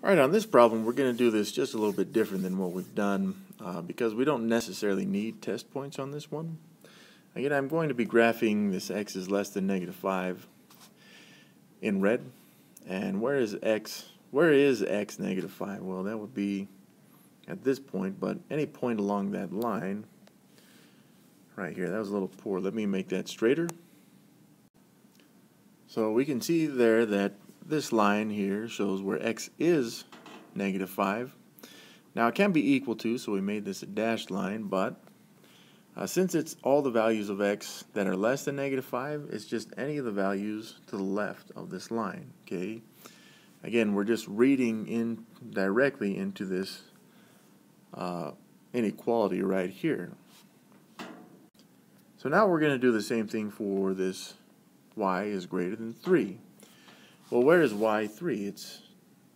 Alright, on this problem we're going to do this just a little bit different than what we've done because we don't necessarily need test points on this one. Again, I'm going to be graphing this x is less than -5 in red. And where is x -5? Well, that would be at this point, but any point along that line right here. That was a little poor. Let me make that straighter. So we can see there that this line here shows where x is -5. Now it can be equal to, so we made this a dashed line, but since it's all the values of x that are less than -5, it's just any of the values to the left of this line. Okay. Again, we're just reading in directly into this inequality right here. So now we're going to do the same thing for this y is greater than 3. Well, where is y3? It's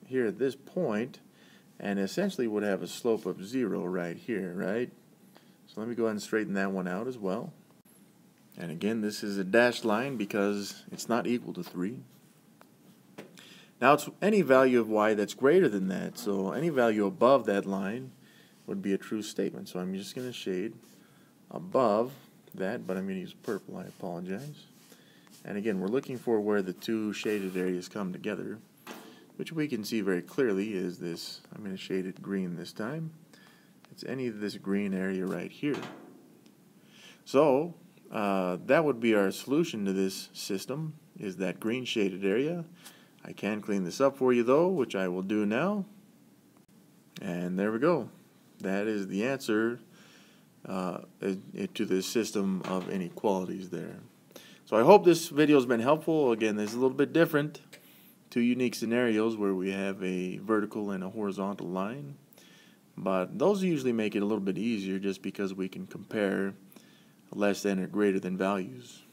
here at this point, and essentially would have a slope of 0 right here, right? So let me go ahead and straighten that one out as well. And again, this is a dashed line because it's not equal to 3. Now it's any value of y that's greater than that, so any value above that line would be a true statement. So I'm just going to shade above that, but I'm going to use purple, I apologize. And again, we're looking for where the two shaded areas come together, which we can see very clearly is this. I'm going to shade it green this time. It's any of this green area right here. So that would be our solution to this system, is that green shaded area. I can clean this up for you though, which I will do now. And there we go. That is the answer to this system of inequalities there. So I hope this video has been helpful. Again, this is a little bit different. Two unique scenarios where we have a vertical and a horizontal line. But those usually make it a little bit easier just because we can compare less than or greater than values.